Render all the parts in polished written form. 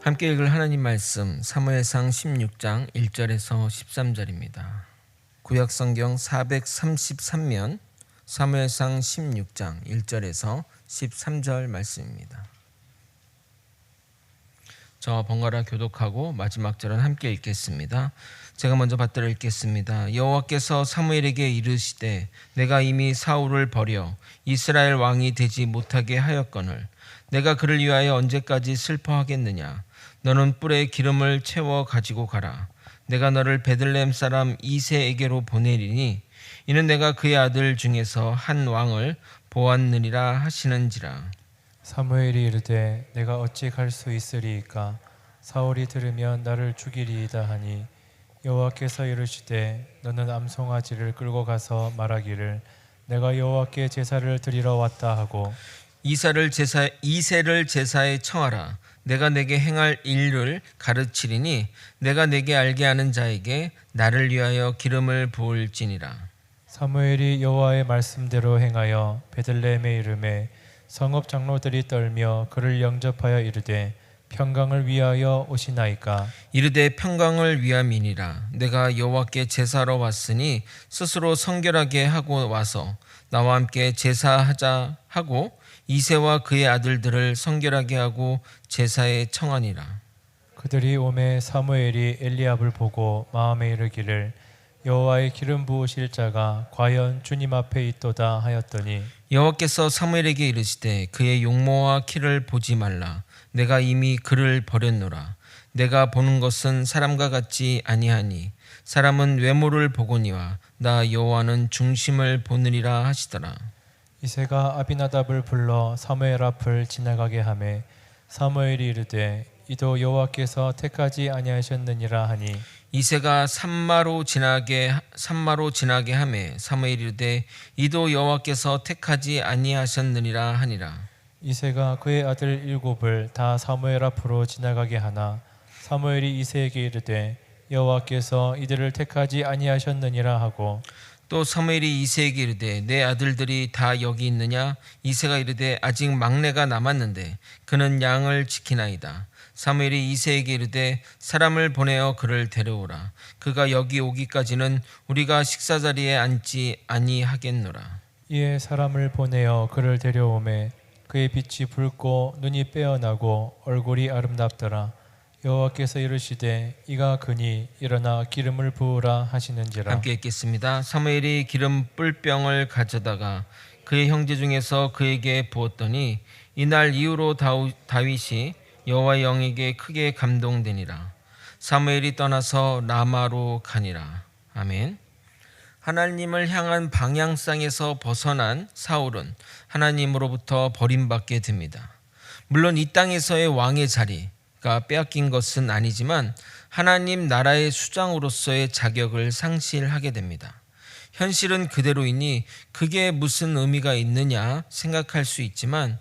함께 읽을 하나님 말씀 사무엘상 16장 1절에서 13절입니다. 구약성경 433면 사무엘상 16장 1절에서 13절 말씀입니다. 저와 번갈아 교독하고 마지막 절은 함께 읽겠습니다. 제가 먼저 받들어 읽겠습니다. 여호와께서 사무엘에게 이르시되 내가 이미 사울을 버려 이스라엘 왕이 되지 못하게 하였거늘 내가 그를 위하여 언제까지 슬퍼하겠느냐. 너는 뿔에 기름을 채워 가지고 가라. 내가 너를 베들레헴 사람 이새에게로 보내리니 이는 내가 그의 아들 중에서 한 왕을 보았느니라 하시는지라. 사무엘이 이르되 내가 어찌 갈 수 있으리이까. 사울이 들으면 나를 죽이리이다 하니 여호와께서 이르시되 너는 암송아지를 끌고 가서 말하기를 내가 여호와께 제사를 드리러 왔다 하고 이새를 제사에 청하라. 내가 내게 행할 일을 가르치리니 내가 내게 알게 하는 자에게 나를 위하여 기름을 부을지니라. 사무엘이 여호와의 말씀대로 행하여 베들레헴에 이르매 성읍 장로들이 떨며 그를 영접하여 이르되 평강을 위하여 오시나이까. 이르되 평강을 위함이니라. 내가 여호와께 제사하러 왔으니 스스로 성결하게 하고 와서 나와 함께 제사하자 하고 이새와 그의 아들들을 성결하게 하고 제사에 청하니라. 그들이 오매 사무엘이 엘리압을 보고 마음에 이르기를 여호와의 기름 부으실 자가 과연 주님 앞에 있도다 하였더니 여호와께서 사무엘에게 이르시되 그의 용모와 키를 보지 말라. 내가 이미 그를 버렸노라. 내가 보는 것은 사람과 같지 아니하니 사람은 외모를 보거니와 나 여호와는 중심을 보느니라 하시더라. 이새가 아비나답을 불러 사무엘 앞을 지나가게 하매 사무엘이 이르되 이도 여호와께서 택하지 아니하셨느니라 하니 이새가 산마로 지나게 하매 사무엘이 이르되 이도 여호와께서 택하지 아니하셨느니라 하니라. 이새가 그의 아들 7을 다 사무엘 앞으로 지나가게 하나 사무엘이 이새에게 이르되 여호와께서 이들을 택하지 아니하셨느니라 하고 또 사무엘이 이새에게 이르되 내 아들들이 다 여기 있느냐. 이새가 이르되 아직 막내가 남았는데 그는 양을 지키나이다. 사무엘이 이새에게 이르되 사람을 보내어 그를 데려오라. 그가 여기 오기까지는 우리가 식사자리에 앉지 아니하겠노라. 이에 사람을 보내어 그를 데려오매 그의 빛이 붉고 눈이 빼어나고 얼굴이 아름답더라. 여호와께서 이르시되 이가 그니 일어나 기름을 부으라 하시는지라. 함께 읽겠습니다. 사무엘이 기름 뿔병을 가져다가 그의 형제 중에서 그에게 부었더니 이날 이후로 다윗이 여호와의 영에게 크게 감동되니라. 사무엘이 떠나서 라마로 가니라. 아멘. 하나님을 향한 방향성에서 벗어난 사울은 하나님으로부터 버림받게 됩니다. 물론 이 땅에서의 왕의 자리가 빼앗긴 것은 아니지만 하나님 나라의 수장으로서의 자격을 상실하게 됩니다. 현실은 그대로이니 그게 무슨 의미가 있느냐 생각할 수 있지만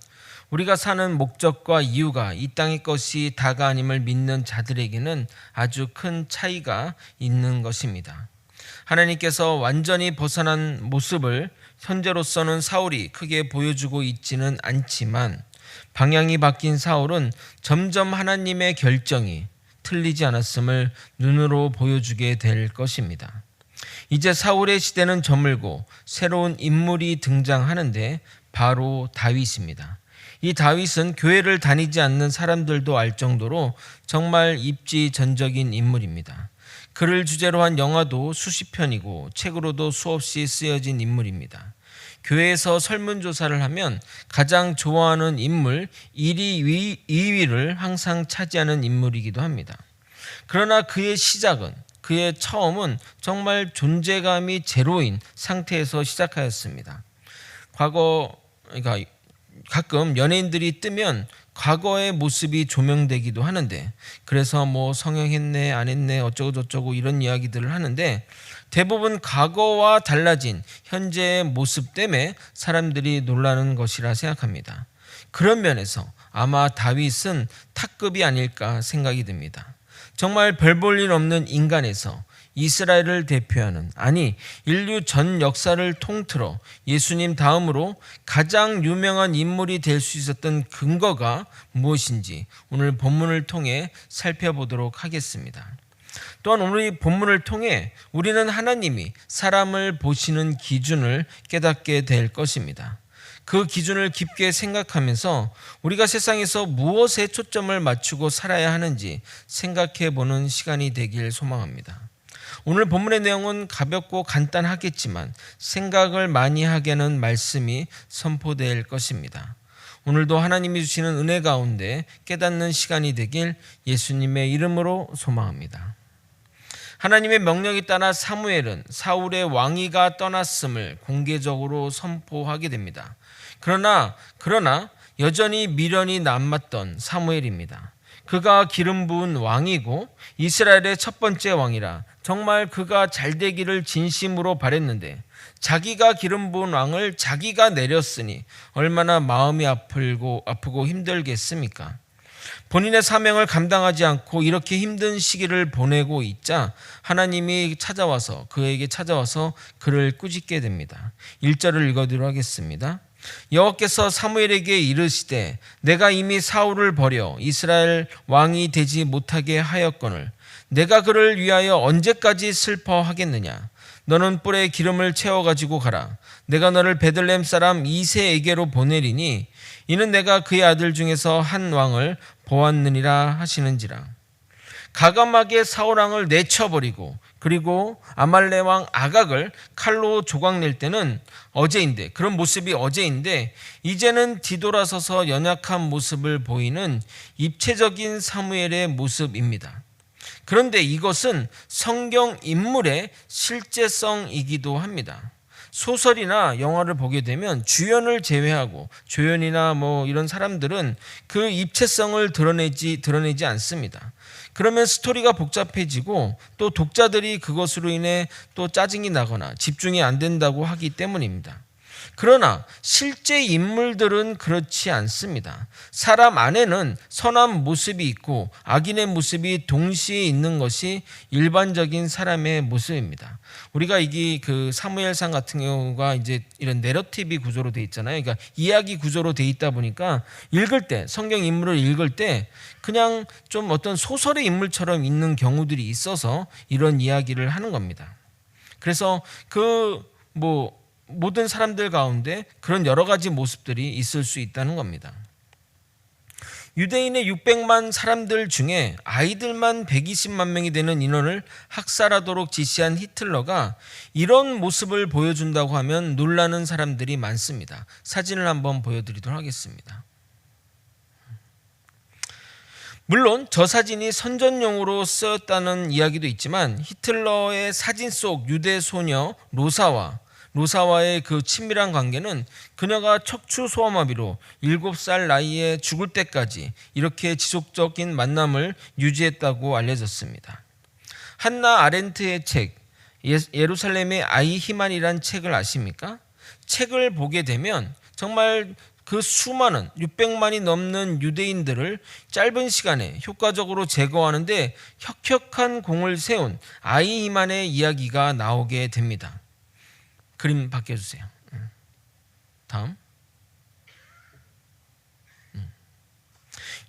우리가 사는 목적과 이유가 이 땅의 것이 다가 아님을 믿는 자들에게는 아주 큰 차이가 있는 것입니다. 하나님께서 완전히 벗어난 모습을 현재로서는 사울이 크게 보여주고 있지는 않지만 방향이 바뀐 사울은 점점 하나님의 결정이 틀리지 않았음을 눈으로 보여주게 될 것입니다. 이제 사울의 시대는 저물고 새로운 인물이 등장하는데 바로 다윗입니다. 이 다윗은 교회를 다니지 않는 사람들도 알 정도로 정말 입지전적인 인물입니다. 그를 주제로 한 영화도 수십 편이고 책으로도 수없이 쓰여진 인물입니다. 교회에서 설문조사를 하면 가장 좋아하는 인물 1위, 2위를 항상 차지하는 인물이기도 합니다. 그러나 그의 처음은 정말 존재감이 제로인 상태에서 시작하였습니다. 가끔 연예인들이 뜨면 과거의 모습이 조명되기도 하는데 그래서 뭐 성형했네 안 했네 어쩌고 저쩌고 이런 이야기들을 하는데 대부분 과거와 달라진 현재의 모습 때문에 사람들이 놀라는 것이라 생각합니다. 그런 면에서 아마 다윗은 탑급이 아닐까 생각이 듭니다. 정말 별 볼 일 없는 인간에서 이스라엘을 대표하는, 아니 인류 전 역사를 통틀어 예수님 다음으로 가장 유명한 인물이 될 수 있었던 근거가 무엇인지 오늘 본문을 통해 살펴보도록 하겠습니다. 또한 오늘 이 본문을 통해 우리는 하나님이 사람을 보시는 기준을 깨닫게 될 것입니다. 그 기준을 깊게 생각하면서 우리가 세상에서 무엇에 초점을 맞추고 살아야 하는지 생각해 보는 시간이 되길 소망합니다. 오늘 본문의 내용은 가볍고 간단하겠지만 생각을 많이 하게 하는 말씀이 선포될 것입니다. 오늘도 하나님이 주시는 은혜 가운데 깨닫는 시간이 되길 예수님의 이름으로 소망합니다. 하나님의 명령에 따라 사무엘은 사울의 왕위가 떠났음을 공개적으로 선포하게 됩니다. 그러나 여전히 미련이 남았던 사무엘입니다. 그가 기름 부은 왕이고 이스라엘의 첫 번째 왕이라 정말 그가 잘 되기를 진심으로 바랬는데 자기가 기름 부은 왕을 자기가 내렸으니 얼마나 마음이 아프고 힘들겠습니까? 본인의 사명을 감당하지 않고 이렇게 힘든 시기를 보내고 있자 하나님이 그에게 찾아와서 그를 꾸짖게 됩니다. 1절을 읽어드리도록 하겠습니다. 여호와께서 사무엘에게 이르시되 내가 이미 사울을 버려 이스라엘 왕이 되지 못하게 하였거늘 내가 그를 위하여 언제까지 슬퍼하겠느냐? 너는 뿔에 기름을 채워 가지고 가라. 내가 너를 베들레헴 사람 이새에게로 보내리니 이는 내가 그의 아들 중에서 한 왕을 보았느니라 하시는지라. 가감하게 사울 왕을 내쳐버리고 그리고 아말렉 왕 아각을 칼로 조각낼 때는 그런 모습이 어제인데 이제는 뒤돌아서서 연약한 모습을 보이는 입체적인 사무엘의 모습입니다. 그런데 이것은 성경 인물의 실제성이기도 합니다. 소설이나 영화를 보게 되면 주연을 제외하고 조연이나 이런 사람들은 그 입체성을 드러내지 않습니다. 그러면 스토리가 복잡해지고 또 독자들이 그것으로 인해 또 짜증이 나거나 집중이 안 된다고 하기 때문입니다. 그러나 실제 인물들은 그렇지 않습니다. 사람 안에는 선한 모습이 있고 악인의 모습이 동시에 있는 것이 일반적인 사람의 모습입니다. 우리가 이게 그 사무엘상 같은 경우가 이제 이런 내러티브 구조로 돼 있잖아요. 그러니까 이야기 구조로 돼 있다 보니까 읽을 때 성경 인물을 읽을 때 그냥 좀 어떤 소설의 인물처럼 있는 경우들이 있어서 이런 이야기를 하는 겁니다. 그래서 모든 사람들 가운데 그런 여러 가지 모습들이 있을 수 있다는 겁니다. 유대인의 600만 사람들 중에 아이들만 120만 명이 되는 인원을 학살하도록 지시한 히틀러가 이런 모습을 보여준다고 하면 놀라는 사람들이 많습니다. 사진을 한번 보여드리도록 하겠습니다. 물론 저 사진이 선전용으로 쓰였다는 이야기도 있지만 히틀러의 사진 속 유대 소녀 로사와의 그 친밀한 관계는 그녀가 척추 소아마비로 7살 나이에 죽을 때까지 이렇게 지속적인 만남을 유지했다고 알려졌습니다. 한나 아렌트의 책 예루살렘의 아이 희만이란 책을 아십니까? 책을 보게 되면 정말 그 수많은 600만이 넘는 유대인들을 짧은 시간에 효과적으로 제거하는데 혁혁한 공을 세운 아이 희만의 이야기가 나오게 됩니다. 그림 바꿔주세요. 다음.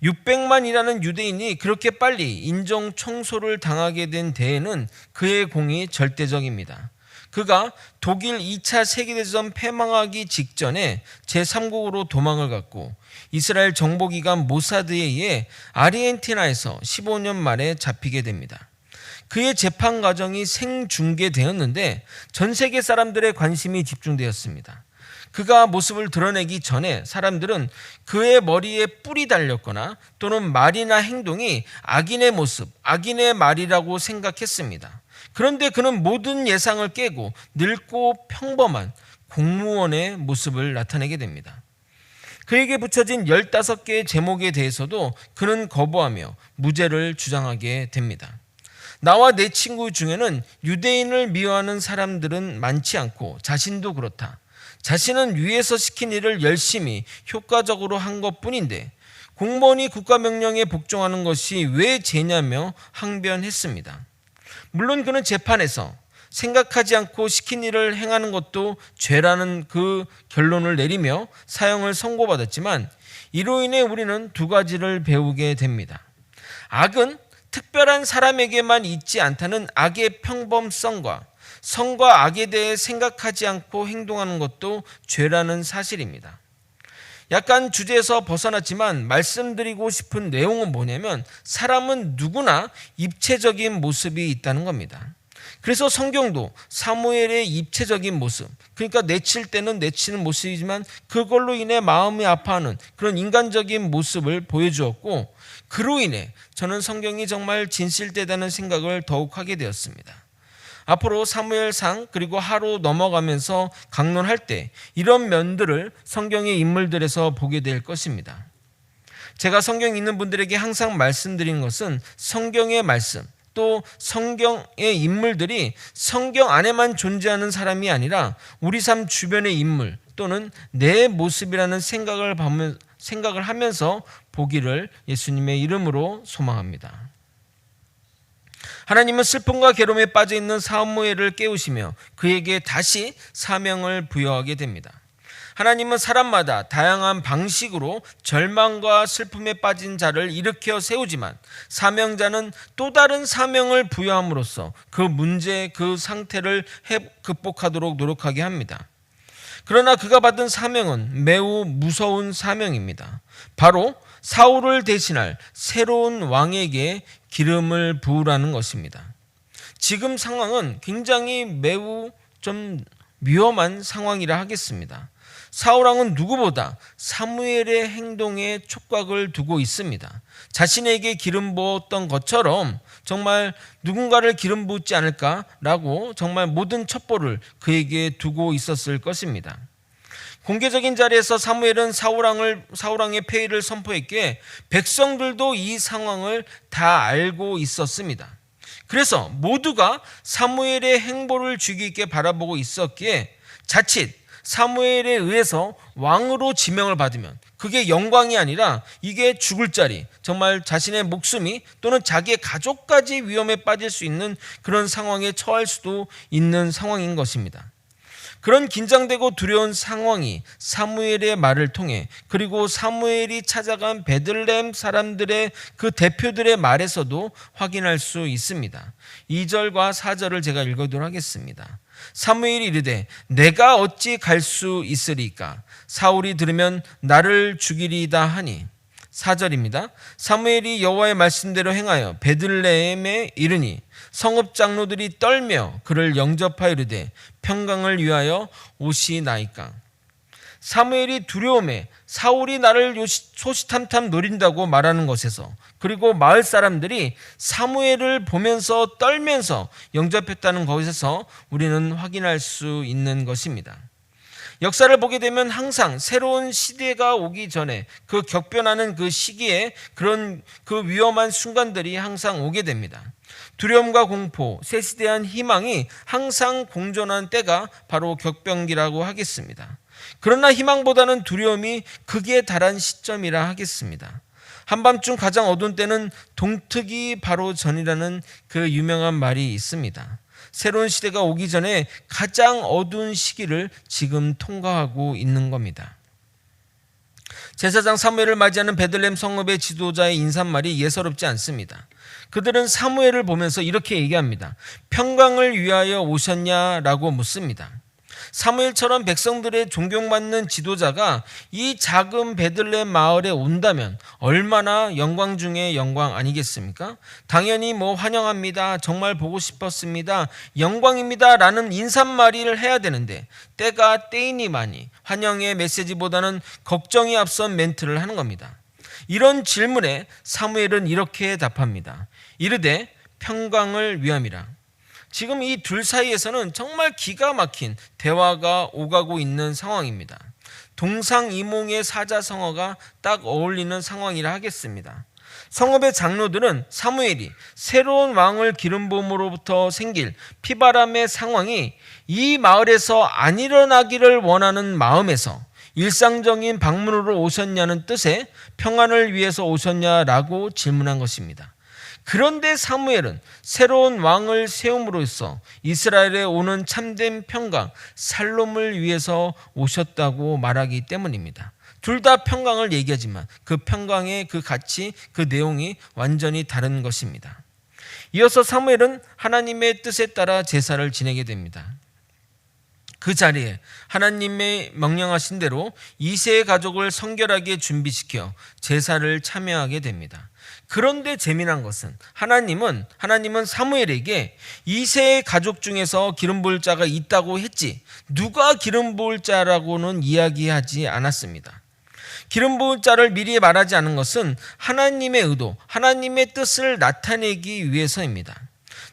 600만이라는 유대인이 그렇게 빨리 인종 청소를 당하게 된 데에는 그의 공이 절대적입니다. 그가 독일 2차 세계대전 패망하기 직전에 제3국으로 도망을 갔고 이스라엘 정보기관 모사드에 의해 아르헨티나에서 15년 만에 잡히게 됩니다. 그의 재판 과정이 생중계되었는데 전 세계 사람들의 관심이 집중되었습니다. 그가 모습을 드러내기 전에 사람들은 그의 머리에 뿔이 달렸거나 또는 말이나 행동이 악인의 모습, 악인의 말이라고 생각했습니다. 그런데 그는 모든 예상을 깨고 늙고 평범한 공무원의 모습을 나타내게 됩니다. 그에게 붙여진 15개의 제목에 대해서도 그는 거부하며 무죄를 주장하게 됩니다. 나와 내 친구 중에는 유대인을 미워하는 사람들은 많지 않고 자신도 그렇다. 자신은 위에서 시킨 일을 열심히 효과적으로 한 것뿐인데 공무원이 국가명령에 복종하는 것이 왜 죄냐며 항변했습니다. 물론 그는 재판에서 생각하지 않고 시킨 일을 행하는 것도 죄라는 그 결론을 내리며 사형을 선고받았지만 이로 인해 우리는 두 가지를 배우게 됩니다. 악은 특별한 사람에게만 있지 않다는 악의 평범성과 선과 악에 대해 생각하지 않고 행동하는 것도 죄라는 사실입니다. 약간 주제에서 벗어났지만 말씀드리고 싶은 내용은 뭐냐면 사람은 누구나 입체적인 모습이 있다는 겁니다. 그래서 성경도 사무엘의 입체적인 모습, 그러니까 내칠 때는 내치는 모습이지만 그걸로 인해 마음이 아파하는 그런 인간적인 모습을 보여주었고, 그로 인해 저는 성경이 정말 진실되다는 생각을 더욱 하게 되었습니다. 앞으로 사무엘상 그리고 하로 넘어가면서 강론할 때 이런 면들을 성경의 인물들에서 보게 될 것입니다. 제가 성경 읽는 분들에게 항상 말씀드리는 것은 성경의 말씀, 또 성경의 인물들이 성경 안에만 존재하는 사람이 아니라 우리 삶 주변의 인물 또는 내 모습이라는 생각을 하면서 보기를 예수님의 이름으로 소망합니다. 하나님은 슬픔과 괴로움에 빠져 있는 사무엘을 깨우시며 그에게 다시 사명을 부여하게 됩니다. 하나님은 사람마다 다양한 방식으로 절망과 슬픔에 빠진 자를 일으켜 세우지만 사명자는 또 다른 사명을 부여함으로써 그 문제, 그 상태를 극복하도록 노력하게 합니다. 그러나 그가 받은 사명은 매우 무서운 사명입니다. 바로 사울을 대신할 새로운 왕에게 기름을 부으라는 것입니다. 지금 상황은 굉장히 매우 좀 위험한 상황이라 하겠습니다. 사울왕은 누구보다 사무엘의 행동에 촉각을 두고 있습니다. 자신에게 기름 부었던 것처럼 정말 누군가를 기름 부지 않을까라고 정말 모든 첩보를 그에게 두고 있었을 것입니다. 공개적인 자리에서 사무엘은 사울왕의 폐위를 선포했기에 백성들도 이 상황을 다 알고 있었습니다. 그래서 모두가 사무엘의 행보를 주의 깊게 바라보고 있었기에 자칫 사무엘에 의해서 왕으로 지명을 받으면 그게 영광이 아니라 이게 죽을 자리, 정말 자신의 목숨이 또는 자기의 가족까지 위험에 빠질 수 있는 그런 상황에 처할 수도 있는 상황인 것입니다. 그런 긴장되고 두려운 상황이 사무엘의 말을 통해 그리고 사무엘이 찾아간 베들레헴 사람들의 그 대표들의 말에서도 확인할 수 있습니다. 2절과 4절을 제가 읽어도록 하겠습니다. 사무엘이 이르되 내가 어찌 갈 수 있으리까? 사울이 들으면 나를 죽이리이다 하니. 4절입니다. 사무엘이 여호와의 말씀대로 행하여 베들레헴에 이르니 성읍 장로들이 떨며 그를 영접하여 이르되 평강을 위하여 오시나이까. 사무엘이 두려움에 사울이 나를 소시탐탐 노린다고 말하는 것에서 그리고 마을 사람들이 사무엘을 보면서 떨면서 영접했다는 것에서 우리는 확인할 수 있는 것입니다. 역사를 보게 되면 항상 새로운 시대가 오기 전에 그 격변하는 그 시기에 그런 그 위험한 순간들이 항상 오게 됩니다. 두려움과 공포, 새 시대한 희망이 항상 공존한 때가 바로 격변기라고 하겠습니다. 그러나 희망보다는 두려움이 극에 달한 시점이라 하겠습니다. 한밤중 가장 어두운 때는 동트기 바로 전이라는 그 유명한 말이 있습니다. 새로운 시대가 오기 전에 가장 어두운 시기를 지금 통과하고 있는 겁니다. 제사장 사무엘을 맞이하는 베들레헴 성읍의 지도자의 인사말이 예사롭지 않습니다. 그들은 사무엘을 보면서 이렇게 얘기합니다. 평강을 위하여 오셨냐라고 묻습니다. 사무엘처럼 백성들의 존경받는 지도자가 이 작은 베들레헴 마을에 온다면 얼마나 영광 중에 영광 아니겠습니까? 당연히 환영합니다. 정말 보고 싶었습니다. 영광입니다. 라는 인사말을 해야 되는데 때가 때이니만이 환영의 메시지보다는 걱정이 앞선 멘트를 하는 겁니다. 이런 질문에 사무엘은 이렇게 답합니다. 이르되 평강을 위함이라. 지금 이 둘 사이에서는 정말 기가 막힌 대화가 오가고 있는 상황입니다. 동상이몽의 사자성어가 딱 어울리는 상황이라 하겠습니다. 성읍의 장로들은 사무엘이 새로운 왕을 기름 부음으로부터 생길 피바람의 상황이 이 마을에서 안 일어나기를 원하는 마음에서 일상적인 방문으로 오셨냐는 뜻의 평안을 위해서 오셨냐라고 질문한 것입니다. 그런데 사무엘은 새로운 왕을 세움으로써 이스라엘에 오는 참된 평강 살롬을 위해서 오셨다고 말하기 때문입니다. 둘 다 평강을 얘기하지만 그 평강의 그 가치, 그 내용이 완전히 다른 것입니다. 이어서 사무엘은 하나님의 뜻에 따라 제사를 지내게 됩니다. 그 자리에 하나님의 명령하신 대로 2세의 가족을 성결하게 준비시켜 제사를 참여하게 됩니다. 그런데 재미난 것은 하나님은 사무엘에게 2세의 가족 중에서 기름 부을 자가 있다고 했지 누가 기름 부을 자라고는 이야기하지 않았습니다. 기름 부을 자를 미리 말하지 않은 것은 하나님의 의도, 하나님의 뜻을 나타내기 위해서입니다.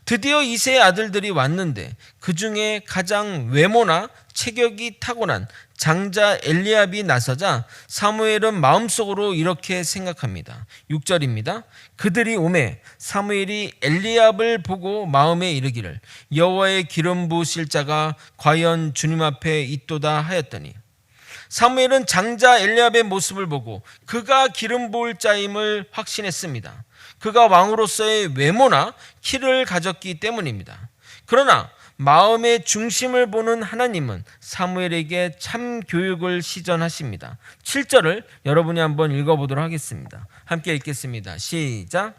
드디어 2세의 아들들이 왔는데 그 중에 가장 외모나 체격이 타고난 장자 엘리압이 나서자 사무엘은 마음속으로 이렇게 생각합니다. 6절입니다. 그들이 오매 사무엘이 엘리압을 보고 마음에 이르기를 여호와의 기름 부으실 자가 과연 주님 앞에 있도다 하였더니 사무엘은 장자 엘리압의 모습을 보고 그가 기름 부을 자임을 확신했습니다. 그가 왕으로서의 외모나 키를 가졌기 때문입니다. 그러나 마음의 중심을 보는 하나님은 사무엘에게 참 교육을 시전하십니다. 7절을 여러분이 한번 읽어보도록 하겠습니다. 함께 읽겠습니다. 시작.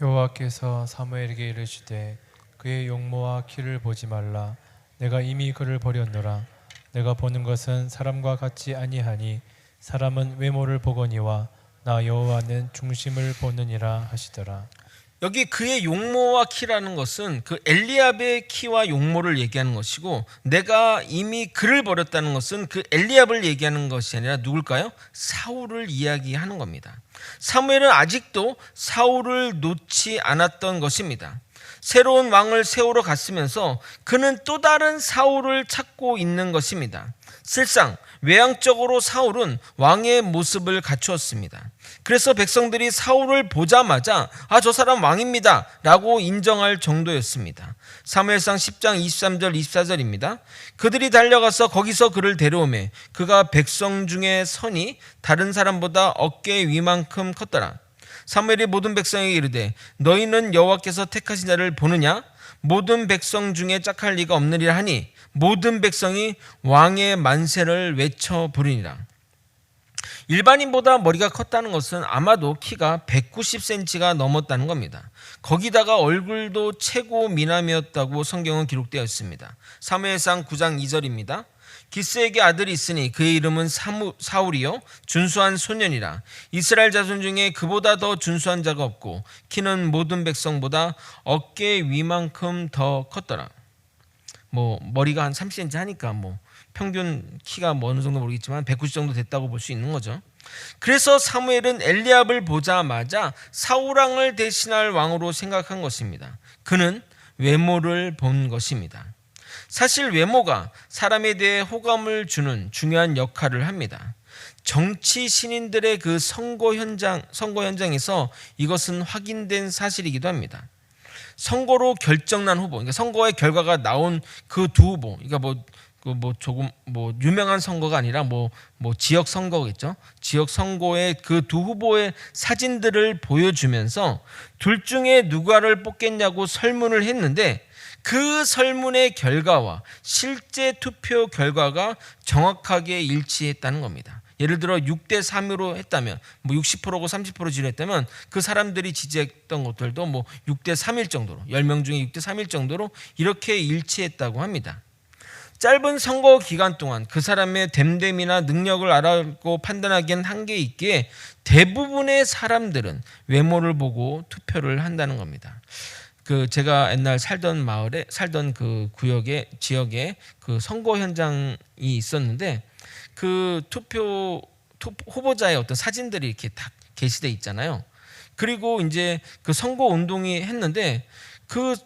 여호와께서 사무엘에게 이르시되 그의 용모와 키를 보지 말라. 내가 이미 그를 버렸노라. 내가 보는 것은 사람과 같지 아니하니 사람은 외모를 보거니와 나 여호와는 중심을 보느니라 하시더라. 여기 그의 용모와 키라는 것은 그 엘리압의 키와 용모를 얘기하는 것이고 내가 이미 그를 버렸다는 것은 그 엘리압을 얘기하는 것이 아니라 누굴까요? 사울을 이야기하는 겁니다. 사무엘은 아직도 사울을 놓지 않았던 것입니다. 새로운 왕을 세우러 갔으면서 그는 또 다른 사울을 찾고 있는 것입니다. 실상 외향적으로 사울은 왕의 모습을 갖추었습니다. 그래서 백성들이 사울을 보자마자 저 사람 왕입니다 라고 인정할 정도였습니다. 사무엘상 10장 23절 24절입니다. 그들이 달려가서 거기서 그를 데려오매 그가 백성 중에 선이 다른 사람보다 어깨 위만큼 컸더라. 사무엘이 모든 백성에게 이르되 너희는 여호와께서 택하신 자를 보느냐? 모든 백성 중에 짝할 리가 없느니라 하니 모든 백성이 왕의 만세를 외쳐 부르니라. 일반인보다 머리가 컸다는 것은 아마도 키가 190cm가 넘었다는 겁니다. 거기다가 얼굴도 최고 미남이었다고 성경은 기록되어 있습니다. 사무엘상 9장 2절입니다. 기스에게 아들이 있으니 그의 이름은 사울이요 준수한 소년이라. 이스라엘 자손 중에 그보다 더 준수한 자가 없고 키는 모든 백성보다 어깨 위만큼 더 컸더라. 머리가 한 30cm 하니까 평균 키가 어느 정도 모르겠지만 190 정도 됐다고 볼 수 있는 거죠. 그래서 사무엘은 엘리압을 보자마자 사울왕을 대신할 왕으로 생각한 것입니다. 그는 외모를 본 것입니다. 사실 외모가 사람에 대해 호감을 주는 중요한 역할을 합니다. 정치 신인들의 그 선거 현장에서 이것은 확인된 사실이기도 합니다. 선거로 결정난 후보, 그러니까 선거의 결과가 나온 그 두 후보, 그러니까 조금 유명한 선거가 아니라 지역 선거겠죠. 지역 선거의 그 두 후보의 사진들을 보여주면서 둘 중에 누가를 뽑겠냐고 설문을 했는데 그 설문의 결과와 실제 투표 결과가 정확하게 일치했다는 겁니다. 예를 들어 6대 3으로 했다면 60%고 30% 지지했다면 그 사람들이 지지했던 것들도 6대 3일 정도로 10명 중에 6대 3일 정도로 이렇게 일치했다고 합니다. 짧은 선거 기간 동안 그 사람의 됨됨이나 능력을 알아보고 판단하기엔 한계 있기에 대부분의 사람들은 외모를 보고 투표를 한다는 겁니다. 제가 옛날 살던 그 지역에 그 선거 현장이 있었는데 그 후보자의 어떤 사진들이 이렇게 다 게시돼 있잖아요. 그리고 이제 그 선거 운동이 했는데 그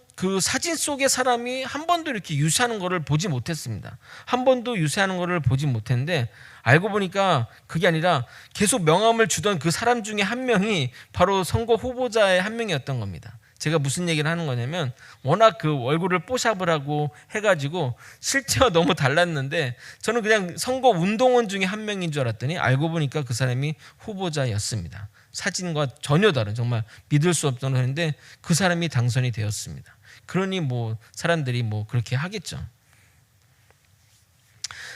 사진 속의 사람이 한 번도 이렇게 유세하는 거를 보지 못했습니다. 한 번도 유세하는 거를 보지 못했는데 알고 보니까 그게 아니라 계속 명함을 주던 그 사람 중에 한 명이 바로 선거 후보자의 한 명이었던 겁니다. 제가 무슨 얘기를 하는 거냐면 워낙 그 얼굴을 뽀샵을 하고 해가지고 실제와 너무 달랐는데 저는 그냥 선거 운동원 중에 한 명인 줄 알았더니 알고 보니까 그 사람이 후보자였습니다. 사진과 전혀 다른 정말 믿을 수 없던 사람인데 그 사람이 당선이 되었습니다. 그러니 뭐 사람들이 뭐 그렇게 하겠죠.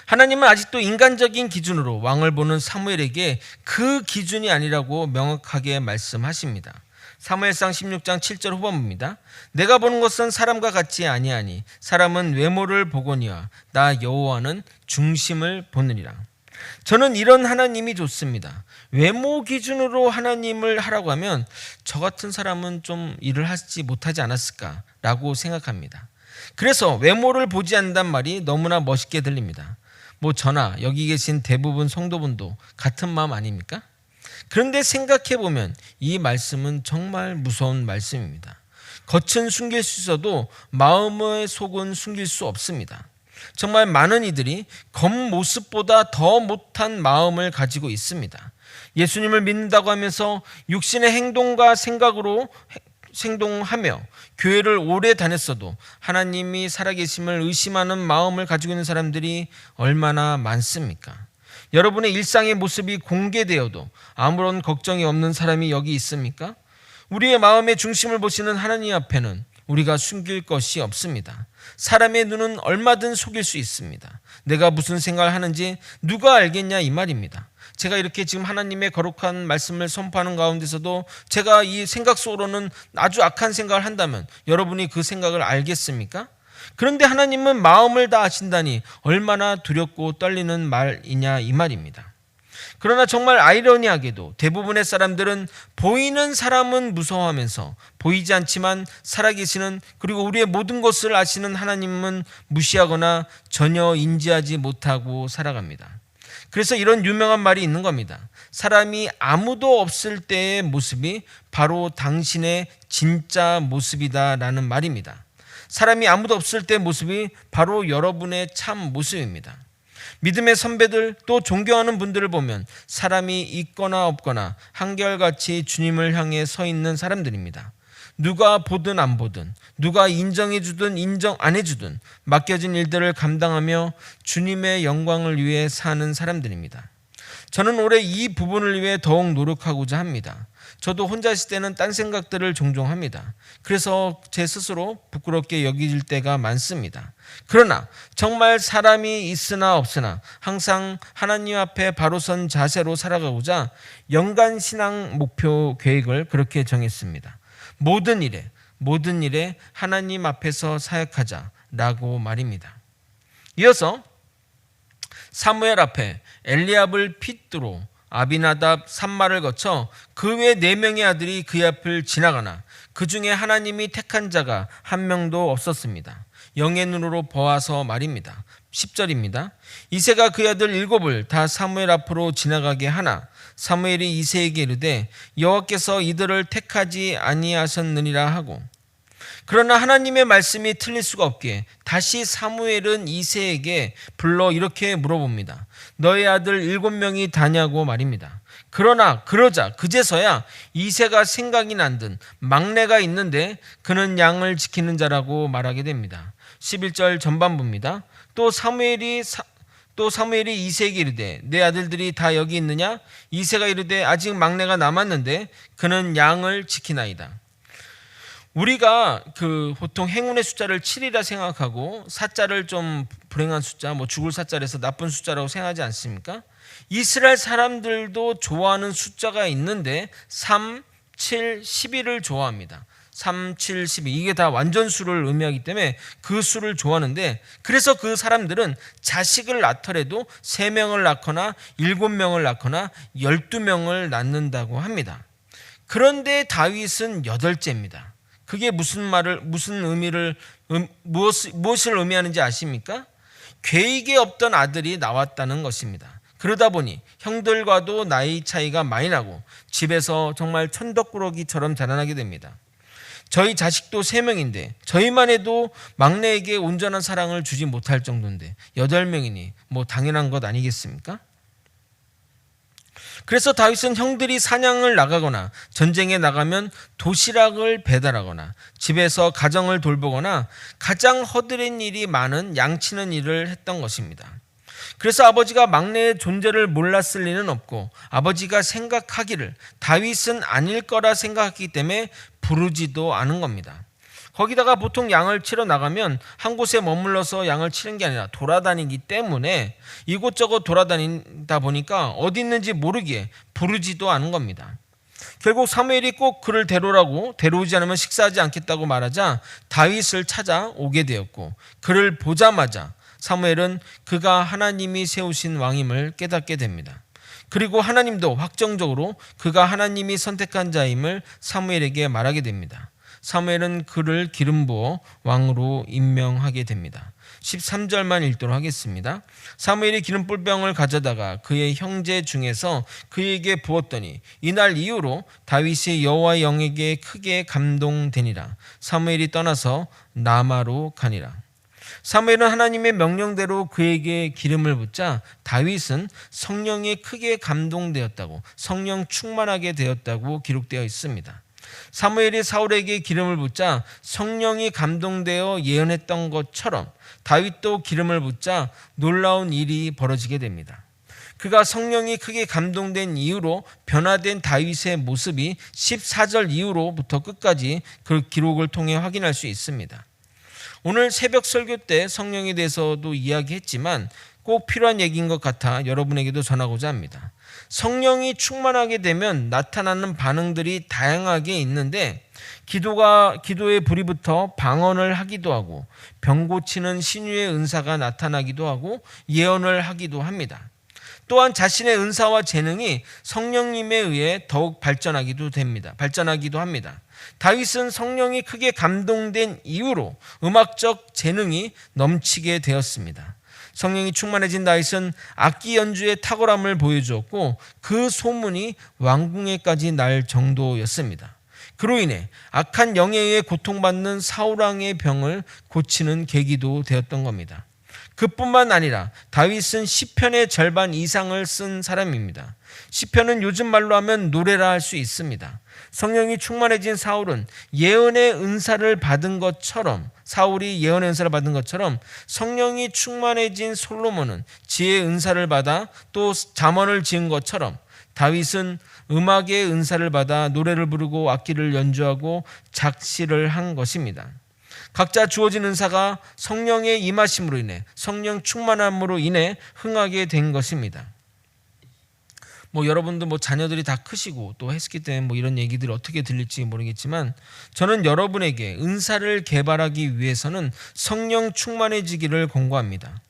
하나님은 아직도 인간적인 기준으로 왕을 보는 사무엘에게 그 기준이 아니라고 명확하게 말씀하십니다. 사무엘상 16장 7절 후반부입니다. 내가 보는 것은 사람과 같지 아니하니 사람은 외모를 보거니와 나 여호와는 중심을 보느니라. 저는 이런 하나님이 좋습니다. 외모 기준으로 하나님을 하라고 하면 저 같은 사람은 좀 일을 하지 못하지 않았을까라고 생각합니다. 그래서 외모를 보지 않는단 말이 너무나 멋있게 들립니다. 뭐 저나 여기 계신 대부분 성도분도 같은 마음 아닙니까? 그런데 생각해보면 이 말씀은 정말 무서운 말씀입니다. 겉은 숨길 수 있어도 마음의 속은 숨길 수 없습니다. 정말 많은 이들이 겉모습보다 더 못한 마음을 가지고 있습니다. 예수님을 믿는다고 하면서 육신의 행동과 생각으로 행동하며 교회를 오래 다녔어도 하나님이 살아계심을 의심하는 마음을 가지고 있는 사람들이 얼마나 많습니까? 여러분의 일상의 모습이 공개되어도 아무런 걱정이 없는 사람이 여기 있습니까? 우리의 마음의 중심을 보시는 하나님 앞에는 우리가 숨길 것이 없습니다. 사람의 눈은 얼마든 속일 수 있습니다. 내가 무슨 생각을 하는지 누가 알겠냐 이 말입니다. 제가 이렇게 지금 하나님의 거룩한 말씀을 선포하는 가운데서도 제가 이 생각 속으로는 아주 악한 생각을 한다면 여러분이 그 생각을 알겠습니까? 그런데 하나님은 마음을 다 아신다니 얼마나 두렵고 떨리는 말이냐 이 말입니다. 그러나 정말 아이러니하게도 대부분의 사람들은 보이는 사람은 무서워하면서 보이지 않지만 살아계시는 그리고 우리의 모든 것을 아시는 하나님은 무시하거나 전혀 인지하지 못하고 살아갑니다. 그래서 이런 유명한 말이 있는 겁니다. 사람이 아무도 없을 때의 모습이 바로 당신의 진짜 모습이다라는 말입니다. 사람이 아무도 없을 때의 모습이 바로 여러분의 참 모습입니다. 믿음의 선배들 또 존경하는 분들을 보면 사람이 있거나 없거나 한결같이 주님을 향해 서 있는 사람들입니다. 누가 보든 안 보든 누가 인정해 주든 인정 안 해주든 맡겨진 일들을 감당하며 주님의 영광을 위해 사는 사람들입니다. 저는 올해 이 부분을 위해 더욱 노력하고자 합니다. 저도 혼자 있을 때는 딴 생각들을 종종 합니다. 그래서 제 스스로 부끄럽게 여길 때가 많습니다. 그러나 정말 사람이 있으나 없으나 항상 하나님 앞에 바로 선 자세로 살아가고자 연간 신앙 목표 계획을 그렇게 정했습니다. 모든 일에 하나님 앞에서 사역하자라고 말입니다. 이어서 사무엘 앞에 엘리압을 핏두로 아비나답 산마를 거쳐 그 외 4명의 아들이 그 앞을 지나가나 그 중에 하나님이 택한 자가 한 명도 없었습니다. 영의 눈으로 보아서 말입니다. 10절입니다. 이새가 그의 아들 7을 다 사무엘 앞으로 지나가게 하나 사무엘이 이새에게 이르되 여호와께서 이들을 택하지 아니하셨느니라 하고 그러나 하나님의 말씀이 틀릴 수가 없기에 다시 사무엘은 이새에게 불러 이렇게 물어봅니다. 너의 아들 7명이 다냐고 말입니다. 그러나 그러자 그제서야 이새가 생각이 난 듯 막내가 있는데 그는 양을 지키는 자라고 말하게 됩니다. 11절 전반부입니다. 또 사무엘이 이새에게 이르되 내 아들들이 다 여기 있느냐? 이새가 이르되 아직 막내가 남았는데 그는 양을 지키나이다. 우리가 보통 행운의 숫자를 7이라 생각하고 사자를 좀 불행한 숫자, 죽을 사자라서 나쁜 숫자라고 생각하지 않습니까? 이스라엘 사람들도 좋아하는 숫자가 있는데 3, 7, 12를 좋아합니다. 3, 7, 12 이게 다 완전수를 의미하기 때문에 그 수를 좋아하는데 그래서 그 사람들은 자식을 낳더라도 3명을 낳거나 7명을 낳거나 12명을 낳는다고 합니다. 그런데 다윗은 8째입니다. 그게 무엇을 의미하는지 아십니까? 계획에 없던 아들이 나왔다는 것입니다. 그러다 보니 형들과도 나이 차이가 많이 나고 집에서 정말 천덕꾸러기처럼 자라나게 됩니다. 저희 자식도 3명인데 저희만 해도 막내에게 온전한 사랑을 주지 못할 정도인데 8명이니 당연한 것 아니겠습니까? 그래서 다윗은 형들이 사냥을 나가거나 전쟁에 나가면 도시락을 배달하거나 집에서 가정을 돌보거나 가장 허드렛 일이 많은 양치는 일을 했던 것입니다. 그래서 아버지가 막내의 존재를 몰랐을 리는 없고 아버지가 생각하기를 다윗은 아닐 거라 생각했기 때문에 부르지도 않은 겁니다. 거기다가 보통 양을 치러 나가면 한 곳에 머물러서 양을 치는 게 아니라 돌아다니기 때문에 이곳저곳 돌아다니다 보니까 어디 있는지 모르기에 부르지도 않은 겁니다. 결국 사무엘이 꼭 그를 데려오라고, 데려오지 않으면 식사하지 않겠다고 말하자 다윗을 찾아오게 되었고, 그를 보자마자 사무엘은 그가 하나님이 세우신 왕임을 깨닫게 됩니다. 그리고 하나님도 확정적으로 그가 하나님이 선택한 자임을 사무엘에게 말하게 됩니다. 사무엘은 그를 기름 부어 왕으로 임명하게 됩니다. 13절만 읽도록 하겠습니다. 사무엘이 기름불병을 가져다가 그의 형제 중에서 그에게 부었더니 이날 이후로 다윗이 여호와의 영에게 크게 감동되니라. 사무엘이 떠나서 라마로 가니라. 사무엘은 하나님의 명령대로 그에게 기름을 붓자 다윗은 성령에 크게 감동되었다고, 성령 충만하게 되었다고 기록되어 있습니다. 사무엘이 사울에게 기름을 붓자 성령이 감동되어 예언했던 것처럼 다윗도 기름을 붓자 놀라운 일이 벌어지게 됩니다. 그가 성령이 크게 감동된 이후로 변화된 다윗의 모습이 14절 이후로부터 끝까지 그 기록을 통해 확인할 수 있습니다. 오늘 새벽 설교 때 성령에 대해서도 이야기했지만 꼭 필요한 얘기인 것 같아 여러분에게도 전하고자 합니다. 성령이 충만하게 되면 나타나는 반응들이 다양하게 있는데 기도의 불이 붙어 방언을 하기도 하고 병 고치는 신유의 은사가 나타나기도 하고 예언을 하기도 합니다. 또한 자신의 은사와 재능이 성령님에 의해 더욱 발전하기도 합니다. 다윗은 성령이 크게 감동된 이후로 음악적 재능이 넘치게 되었습니다. 성령이 충만해진 다윗은 악기 연주의 탁월함을 보여주었고 그 소문이 왕궁에까지 날 정도였습니다. 그로 인해 악한 영에 의해 고통받는 사울왕의 병을 고치는 계기도 되었던 겁니다. 그뿐만 아니라 다윗은 시편의 절반 이상을 쓴 사람입니다. 시편은 요즘 말로 하면 노래라 할 수 있습니다. 성령이 충만해진 사울은 예언의 은사를 받은 것처럼, 사울이 예언의 은사를 받은 것처럼 성령이 충만해진 솔로몬은 지혜의 은사를 받아 또 잠언을 지은 것처럼 다윗은 음악의 은사를 받아 노래를 부르고 악기를 연주하고 작시를 한 것입니다. 각자 주어진 은사가 성령의 임하심으로 인해, 성령 충만함으로 인해 흥하게 된 것입니다. 여러분도 자녀들이 다 크시고 또 했기 때문에 이런 얘기들이 어떻게 들릴지 모르겠지만 저는 여러분에게 은사를 개발하기 위해서는 성령 충만해지기를 권고합니다.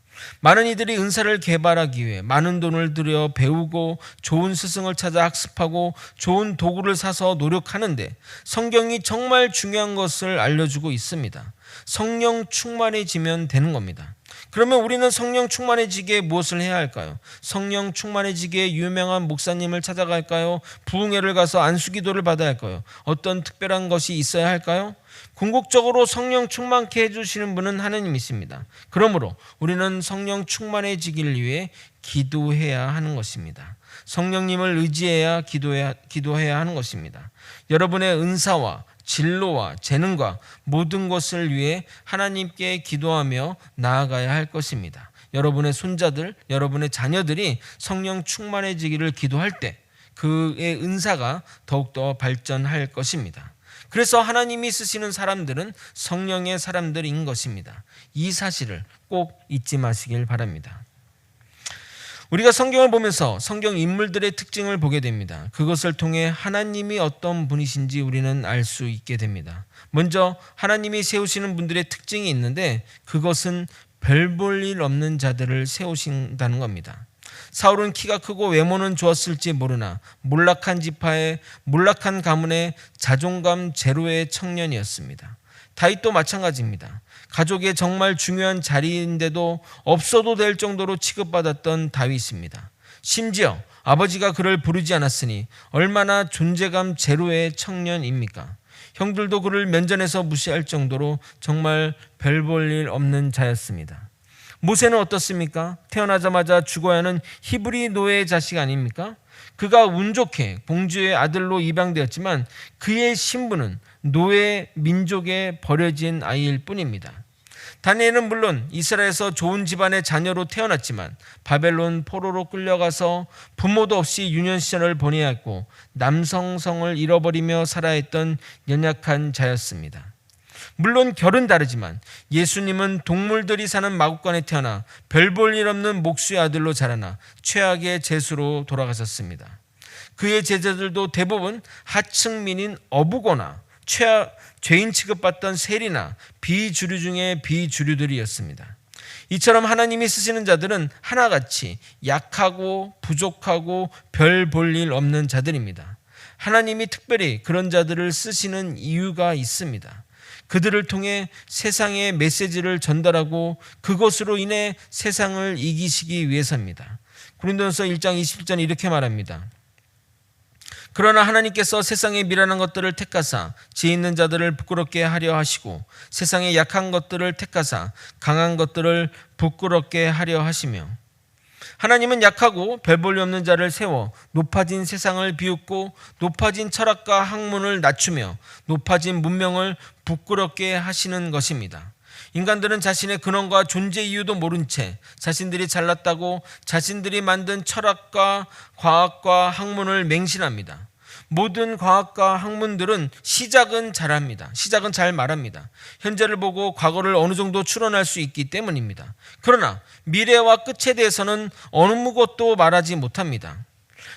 많은 이들이 은사를 개발하기 위해 많은 돈을 들여 배우고 좋은 스승을 찾아 학습하고 좋은 도구를 사서 노력하는데 성경이 정말 중요한 것을 알려주고 있습니다. 성령 충만해지면 되는 겁니다. 그러면 우리는 성령 충만해지기에 무엇을 해야 할까요? 성령 충만해지기에 유명한 목사님을 찾아갈까요? 부흥회를 가서 안수기도를 받아야 할까요? 어떤 특별한 것이 있어야 할까요? 궁극적으로 성령 충만케 해주시는 분은 하나님이십니다. 그러므로 우리는 성령 충만해지기를 위해 기도해야 하는 것입니다. 성령님을 의지해야 기도해야 하는 것입니다. 여러분의 은사와 진로와 재능과 모든 것을 위해 하나님께 기도하며 나아가야 할 것입니다. 여러분의 손자들, 여러분의 자녀들이 성령 충만해지기를 기도할 때 그의 은사가 더욱더 발전할 것입니다. 그래서 하나님이 쓰시는 사람들은 성령의 사람들인 것입니다. 이 사실을 꼭 잊지 마시길 바랍니다. 우리가 성경을 보면서 성경 인물들의 특징을 보게 됩니다. 그것을 통해 하나님이 어떤 분이신지 우리는 알 수 있게 됩니다. 먼저 하나님이 세우시는 분들의 특징이 있는데 그것은 별 볼 일 없는 자들을 세우신다는 겁니다. 사울은 키가 크고 외모는 좋았을지 모르나 몰락한 지파의 몰락한 가문의 자존감 제로의 청년이었습니다. 다윗도 마찬가지입니다. 가족의 정말 중요한 자리인데도 없어도 될 정도로 취급받았던 다윗입니다. 심지어 아버지가 그를 부르지 않았으니 얼마나 존재감 제로의 청년입니까? 형들도 그를 면전에서 무시할 정도로 정말 별 볼 일 없는 자였습니다. 모세는 어떻습니까? 태어나자마자 죽어야 하는 히브리 노예의 자식 아닙니까? 그가 운 좋게 공주의 아들로 입양되었지만 그의 신분은 노예 민족에 버려진 아이일 뿐입니다. 다니엘은 물론 이스라엘에서 좋은 집안의 자녀로 태어났지만 바벨론 포로로 끌려가서 부모도 없이 유년 시절을 보내야 했고 남성성을 잃어버리며 살아야 했던 연약한 자였습니다. 물론 결은 다르지만 예수님은 동물들이 사는 마국간에 태어나 별 볼 일 없는 목수의 아들로 자라나 최악의 죄수로 돌아가셨습니다. 그의 제자들도 대부분 하층민인 어부거나 죄인 취급받던 세리나 비주류 중에 비주류들이었습니다. 이처럼 하나님이 쓰시는 자들은 하나같이 약하고 부족하고 별 볼 일 없는 자들입니다. 하나님이 특별히 그런 자들을 쓰시는 이유가 있습니다. 그들을 통해 세상에 메시지를 전달하고 그것으로 인해 세상을 이기시기 위해서입니다. 고린도전서 1장 21절 이렇게 말합니다. 그러나 하나님께서 세상에 미련한 것들을 택하사 지혜 있는 자들을 부끄럽게 하려 하시고 세상에 약한 것들을 택하사 강한 것들을 부끄럽게 하려 하시며, 하나님은 약하고 별 볼 일 없는 자를 세워 높아진 세상을 비웃고 높아진 철학과 학문을 낮추며 높아진 문명을 부끄럽게 하시는 것입니다. 인간들은 자신의 근원과 존재 이유도 모른 채 자신들이 잘났다고 자신들이 만든 철학과 과학과 학문을 맹신합니다. 모든 과학과 학문들은 시작은 잘합니다. 시작은 잘 말합니다. 현재를 보고 과거를 어느 정도 추론할 수 있기 때문입니다. 그러나 미래와 끝에 대해서는 어느 것도 말하지 못합니다.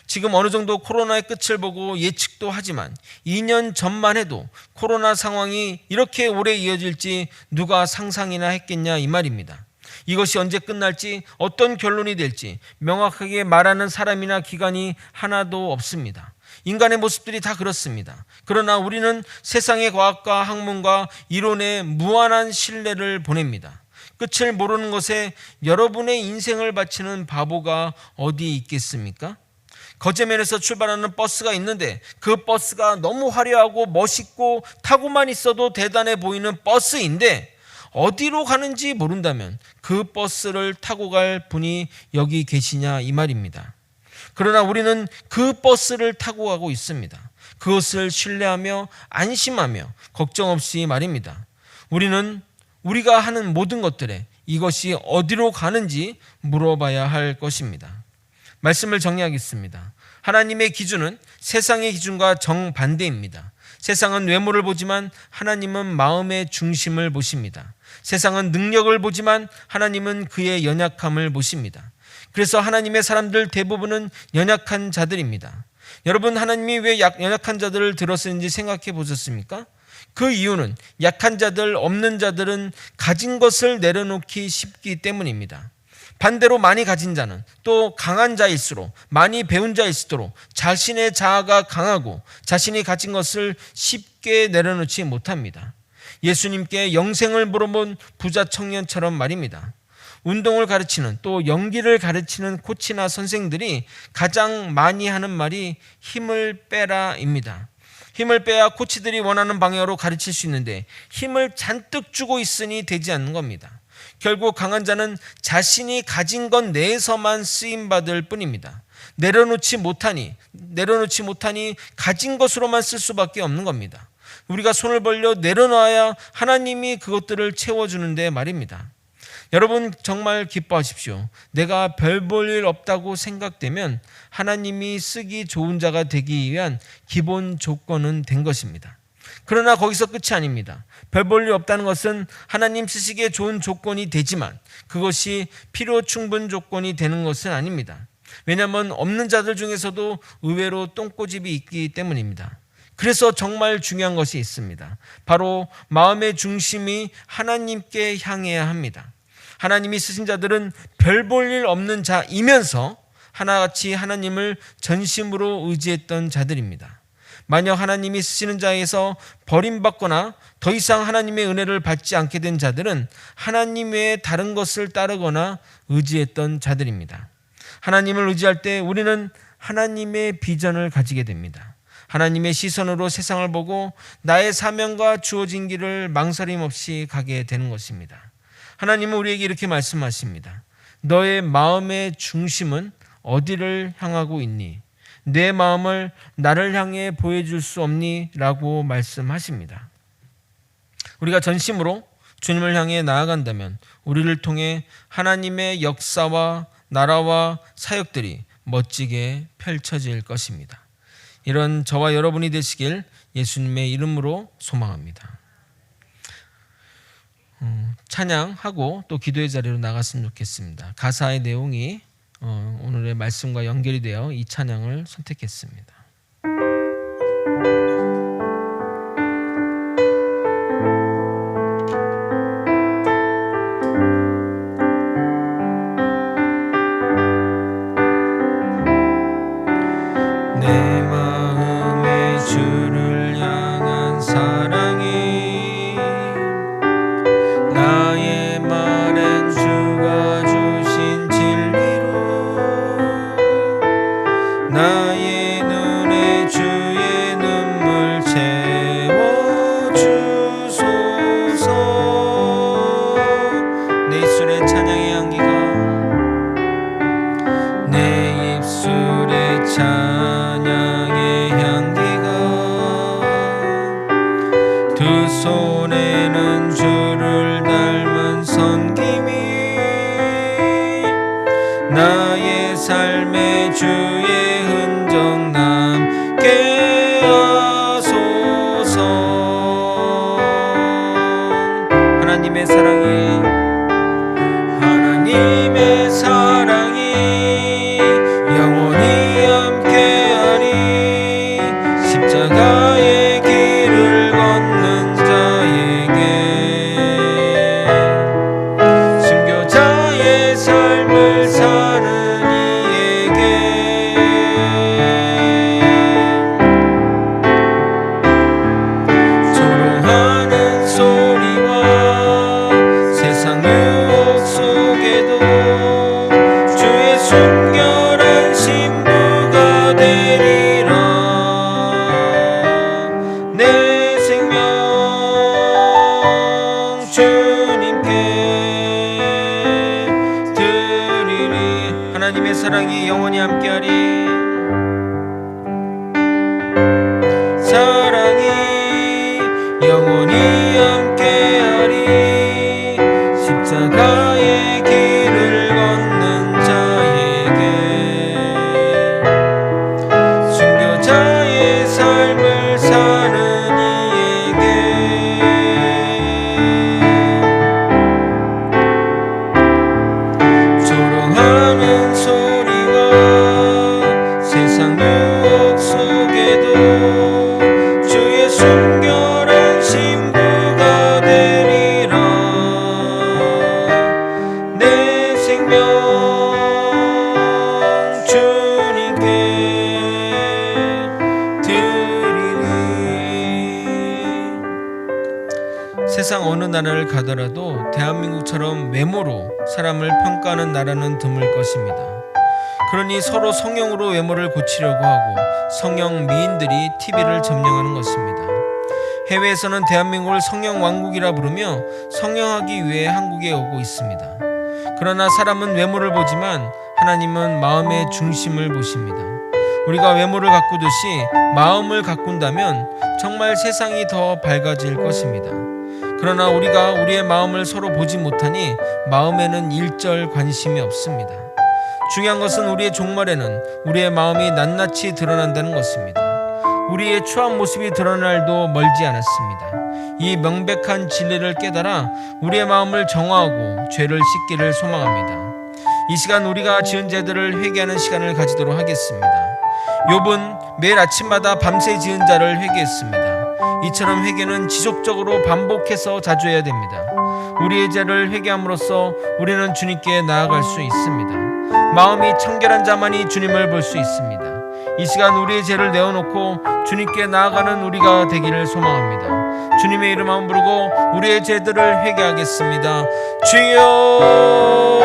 지금 어느 정도 코로나의 끝을 보고 예측도 하지만 2년 전만 해도 코로나 상황이 이렇게 오래 이어질지 누가 상상이나 했겠냐 이 말입니다. 이것이 언제 끝날지 어떤 결론이 될지 명확하게 말하는 사람이나 기관이 하나도 없습니다. 인간의 모습들이 다 그렇습니다. 그러나 우리는 세상의 과학과 학문과 이론에 무한한 신뢰를 보냅니다. 끝을 모르는 것에 여러분의 인생을 바치는 바보가 어디 있겠습니까? 거제면에서 출발하는 버스가 있는데 그 버스가 너무 화려하고 멋있고 타고만 있어도 대단해 보이는 버스인데 어디로 가는지 모른다면 그 버스를 타고 갈 분이 여기 계시냐 이 말입니다. 그러나 우리는 그 버스를 타고 가고 있습니다. 그것을 신뢰하며 안심하며 걱정 없이 말입니다. 우리는 우리가 하는 모든 것들에 이것이 어디로 가는지 물어봐야 할 것입니다. 말씀을 정리하겠습니다. 하나님의 기준은 세상의 기준과 정반대입니다. 세상은 외모를 보지만 하나님은 마음의 중심을 보십니다. 세상은 능력을 보지만 하나님은 그의 연약함을 보십니다. 그래서 하나님의 사람들 대부분은 연약한 자들입니다. 여러분, 하나님이 왜 연약한 자들을 들었는지 생각해 보셨습니까? 그 이유는 약한 자들, 없는 자들은 가진 것을 내려놓기 쉽기 때문입니다. 반대로 많이 가진 자는 또 강한 자일수록, 많이 배운 자일수록 자신의 자아가 강하고 자신이 가진 것을 쉽게 내려놓지 못합니다. 예수님께 영생을 물어본 부자 청년처럼 말입니다. 운동을 가르치는 또 연기를 가르치는 코치나 선생들이 가장 많이 하는 말이 힘을 빼라입니다. 힘을 빼야 코치들이 원하는 방향으로 가르칠 수 있는데 힘을 잔뜩 주고 있으니 되지 않는 겁니다. 결국 강한 자는 자신이 가진 것 내에서만 쓰임받을 뿐입니다. 내려놓지 못하니 가진 것으로만 쓸 수밖에 없는 겁니다. 우리가 손을 벌려 내려놔야 하나님이 그것들을 채워주는데 말입니다. 여러분, 정말 기뻐하십시오. 내가 별 볼 일 없다고 생각되면 하나님이 쓰기 좋은 자가 되기 위한 기본 조건은 된 것입니다. 그러나 거기서 끝이 아닙니다. 별 볼 일 없다는 것은 하나님 쓰시기에 좋은 조건이 되지만 그것이 필요 충분 조건이 되는 것은 아닙니다. 왜냐하면 없는 자들 중에서도 의외로 똥꼬집이 있기 때문입니다. 그래서 정말 중요한 것이 있습니다. 바로 마음의 중심이 하나님께 향해야 합니다. 하나님이 쓰신 자들은 별 볼 일 없는 자이면서 하나같이 하나님을 전심으로 의지했던 자들입니다. 만약 하나님이 쓰시는 자에서 버림받거나 더 이상 하나님의 은혜를 받지 않게 된 자들은 하나님 외에 다른 것을 따르거나 의지했던 자들입니다. 하나님을 의지할 때 우리는 하나님의 비전을 가지게 됩니다. 하나님의 시선으로 세상을 보고 나의 사명과 주어진 길을 망설임 없이 가게 되는 것입니다. 하나님은 우리에게 이렇게 말씀하십니다. 너의 마음의 중심은 어디를 향하고 있니? 내 마음을 나를 향해 보여줄 수 없니? 라고 말씀하십니다. 우리가 전심으로 주님을 향해 나아간다면 우리를 통해 하나님의 역사와 나라와 사역들이 멋지게 펼쳐질 것입니다. 이런 저와 여러분이 되시길 예수님의 이름으로 소망합니다. 찬양하고 또 기도의 자리로 나갔으면 좋겠습니다. 가사의 내용이 오늘의 말씀과 연결이 되어 이 찬양을 선택했습니다. 내 마음의 주를 향한 사랑이 나의 말엔 주가 주신 진리로 나의 눈에 주의 눈물 채워주소서. 내 입술에 찬양의 향기가 내 입술에 찬양의 향기가 두 손에는 주를 닮은 섬김이 나의 삶에 주의 흔적 남게 하소서. 하나님의 사랑이 영원히 함께하리. 십자가의 길을 걷는 자에게 순교자의 삶을 사는 이에게 조롱하는 소리와 세상 유혹 속에도 주의 순결한 신부가 되리라. 내 생명 주님께 드리리. 하나님의 사랑이 영원히 함께하리. 사랑이 영원히 함께하리. 십자가의 길을 걷는 자에게 순교자의 삶을 사는 이에게 조롱하는 소리와 세상 유혹 속에도 주의 순결한 신부가 되리라. 내 생명 주님께 드리리. 세상 어느 나라를 가더라도 대한민국처럼 외모로 사람을 평가하는 나라는 드물 것입니다. 그러니 서로 성형으로 외모를 고치려고 하고 성형 미인들이 TV를 점령하는 것입니다. 해외에서는 대한민국을 성형 왕국이라 부르며 성형하기 위해 한국에 오고 있습니다. 그러나 사람은 외모를 보지만 하나님은 마음의 중심을 보십니다. 우리가 외모를 가꾸듯이 마음을 가꾼다면 정말 세상이 더 밝아질 것입니다. 그러나 우리가 우리의 마음을 서로 보지 못하니 마음에는 일절 관심이 없습니다. 중요한 것은 우리의 종말에는 우리의 마음이 낱낱이 드러난다는 것입니다. 우리의 추한 모습이 드러날 날도 멀지 않았습니다. 이 명백한 진리를 깨달아 우리의 마음을 정화하고 죄를 씻기를 소망합니다. 이 시간 우리가 지은 죄들을 회개하는 시간을 가지도록 하겠습니다. 욥은 매일 아침마다 밤새 지은 자를 회개했습니다. 이처럼 회개는 지속적으로 반복해서 자주 해야 됩니다. 우리의 죄를 회개함으로써 우리는 주님께 나아갈 수 있습니다. 마음이 청결한 자만이 주님을 볼 수 있습니다. 이 시간 우리의 죄를 내어놓고 주님께 나아가는 우리가 되기를 소망합니다. 주님의 이름 한번 부르고 우리의 죄들을 회개하겠습니다. 주여,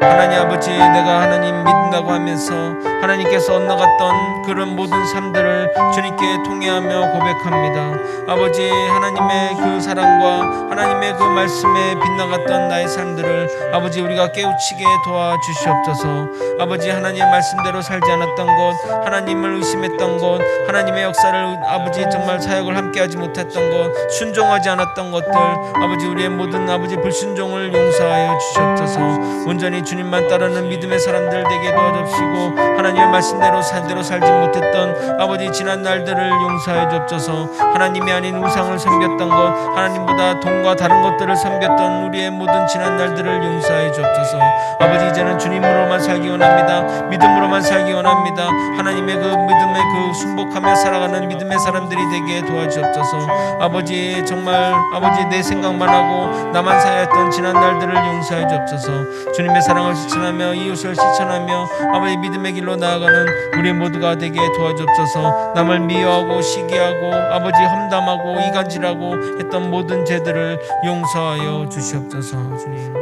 하나님 아버지, 내가 하나님 믿는다고 하면서 하나님께서 엇나갔던 그런 모든 삶들을 주님께 통회하며 고백합니다. 아버지, 하나님의 그 사랑과 하나님의 그 말씀에 빗나갔던 나의 삶들을 아버지 우리가 깨우치게 도와주시옵소서. 아버지, 하나님의 말씀대로 살지 않았던 것, 하나님을 의심했던 것, 하나님의 역사를 아버지 정말 사역을 함께 함께하지 못했던 것, 순종하지 않았던 것들, 아버지 우리의 모든 아버지 불순종을 용서하여 주시옵소서. 온전히 주님만 따르는 믿음의 사람들 되게 도와주시고 하나님의 말씀대로 살지 못했던 아버지 지난 날들을 용서하여 주옵소서. 하나님이 아닌 우상을 섬겼던 것, 하나님보다 돈과 다른 것들을 섬겼던 우리의 모든 지난 날들을 용서하여 주옵소서. 아버지 이제는 주님으로만 살기 원합니다. 믿음으로만 살기 원합니다. 하나님의 그 믿음에 그 순복하며 살아가는 믿음의 사람들이 되게 도와주옵소서. 아버지 정말 아버지 내 생각만 하고 나만 사였던 지난 날들을 용서해 주옵소서. 주님의 사랑을 실천하며 이웃을 실천하며 아버지 믿음의 길로 나아가는 우리 모두가 되게 도와주옵소서. 남을 미워하고 시기하고 아버지 험담하고 이간질하고 했던 모든 죄들을 용서하여 주시옵소서. 주님,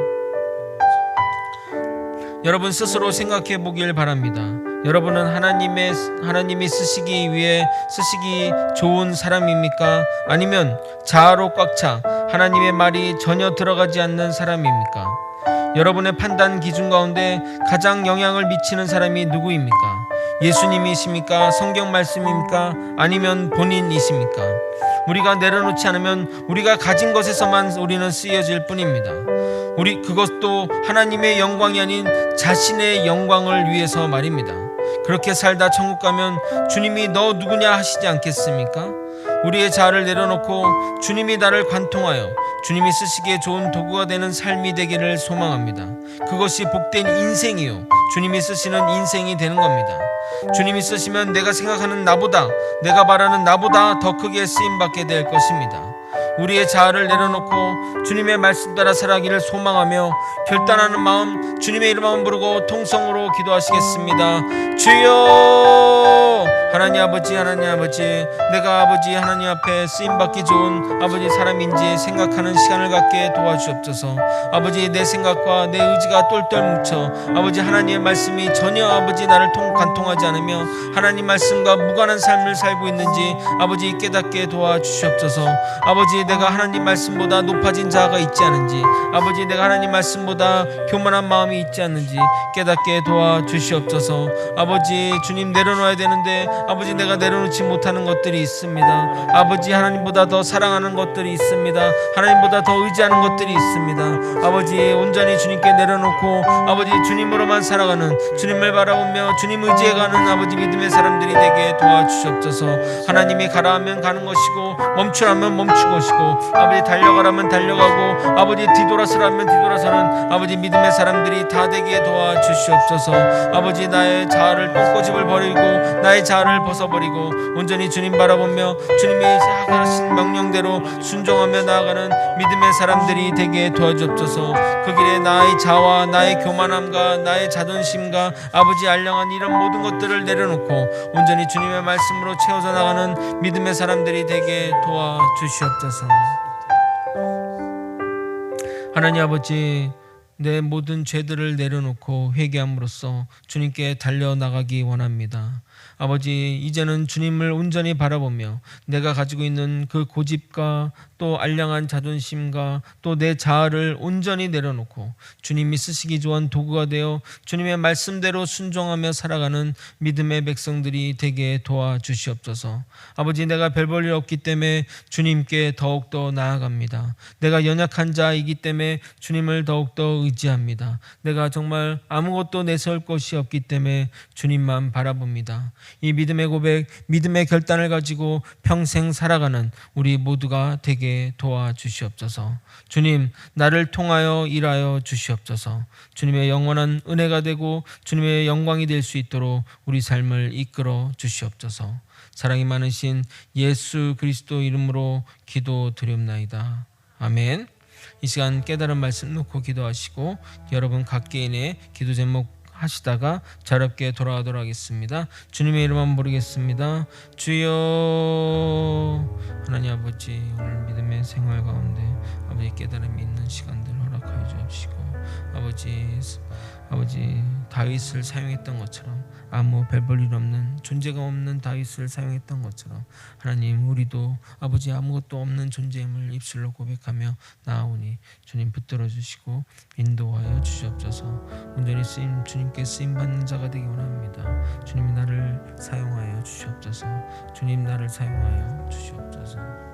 여러분 스스로 생각해 보길 바랍니다. 여러분은 하나님이 쓰시기 좋은 사람입니까? 아니면 자아로 꽉 차 하나님의 말이 전혀 들어가지 않는 사람입니까? 여러분의 판단 기준 가운데 가장 영향을 미치는 사람이 누구입니까? 예수님이십니까? 성경 말씀입니까? 아니면 본인이십니까? 우리가 내려놓지 않으면 우리가 가진 것에서만 우리는 쓰여질 뿐입니다. 그것도 하나님의 영광이 아닌 자신의 영광을 위해서 말입니다. 그렇게 살다 천국 가면 주님이 너 누구냐 하시지 않겠습니까? 우리의 자아를 내려놓고 주님이 나를 관통하여 주님이 쓰시기에 좋은 도구가 되는 삶이 되기를 소망합니다. 그것이 복된 인생이요, 주님이 쓰시는 인생이 되는 겁니다. 주님이 쓰시면 내가 생각하는 나보다, 내가 바라는 나보다 더 크게 쓰임받게 될 것입니다. 우리의 자아를 내려놓고 주님의 말씀 따라 살아가기를 소망하며 결단하는 마음, 주님의 이름만 부르고 통성으로 기도하시겠습니다. 주여! 하나님 아버지, 내가 아버지 하나님 앞에 쓰임받기 좋은 아버지 사람인지 생각하는 시간을 갖게 도와주옵소서. 아버지 내 생각과 내 의지가 똘똘 뭉쳐 아버지 하나님의 말씀이 전혀 아버지 나를 관통하지 않으며 하나님 말씀과 무관한 삶을 살고 있는지 아버지 깨닫게 도와주시옵소서. 아버지 내가 하나님 말씀보다 높아진 자아가 있지 않은지, 아버지 내가 하나님 말씀보다 교만한 마음이 있지 않는지 깨닫게 도와주시옵소서. 아버지 주님 내려놓아야 되는데 아버지 내가 내려놓지 못하는 것들이 있습니다. 아버지 하나님보다 더 사랑하는 것들이 있습니다. 하나님보다 더 의지하는 것들이 있습니다. 아버지 온전히 주님께 내려놓고 아버지 주님으로만 살아가는, 주님을 바라보며 주님 의지해가는 아버지 믿음의 사람들이 되게 도와주시옵소서. 하나님이 가라 하면 가는 것이고 멈추라면 멈추는 것이고 아버지 달려가라면 달려가고 아버지 뒤돌아서라면 뒤돌아서는 아버지 믿음의 사람들이 다 되게 도와주시옵소서. 아버지 나의 자아를 똥꼬집을 버리고 나의 자아를 벗어버리고 온전히 주님 바라보며 주님이 하신 명령대로 순종하며 나아가는 믿음의 사람들이 되게 도와주옵소서. 그 길에 나의 자아와 나의 교만함과 나의 자존심과 아버지 알량한 이런 모든 것들을 내려놓고 온전히 주님의 말씀으로 채워져 나가는 믿음의 사람들이 되게 도와주시옵소서. 하나님 아버지, 내 모든 죄들을 내려놓고 회개함으로써 주님께 달려나가기 원합니다. 아버지 이제는 주님을 온전히 바라보며 내가 가지고 있는 그 고집과 또 알량한 자존심과 또 내 자아를 온전히 내려놓고 주님이 쓰시기 좋은 도구가 되어 주님의 말씀대로 순종하며 살아가는 믿음의 백성들이 되게 도와주시옵소서. 아버지 내가 별 볼 일 없기 때문에 주님께 더욱더 나아갑니다. 내가 연약한 자이기 때문에 주님을 더욱더 의지합니다. 내가 정말 아무것도 내세울 것이 없기 때문에 주님만 바라봅니다. 이 믿음의 고백, 믿음의 결단을 가지고 평생 살아가는 우리 모두가 되게 도와주시옵소서. 주님, 나를 통하여 일하여 주시옵소서. 주님의 영원한 은혜가 되고 주님의 영광이 될 수 있도록 우리 삶을 이끌어 주시옵소서. 사랑이 많으신 예수 그리스도 이름으로 기도드립나이다. 아멘. 이 시간 깨달은 말씀 놓고 기도하시고 여러분 각 개인의 기도 제목 하시다가 자렵게 돌아가도록 하겠습니다. 주님의 이름만 부르겠습니다. 주여. 하나님 아버지, 오늘 믿음의 생활 가운데 아버지 깨달음이 있는 시간들 허락하여 주옵시고 아버지 다윗을 사용했던 것처럼 아무 별 볼 일 없는 존재가 없는 다윗을 사용했던 것처럼 하나님 우리도 아버지 아무것도 없는 존재임을 입술로 고백하며 나아오니 주님 붙들어 주시고 인도하여 주시옵소서. 온전히 주님께 쓰임 받는 자가 되기 원합니다. 주님이 나를 사용하여 주시옵소서. 주님 나를 사용하여 주시옵소서.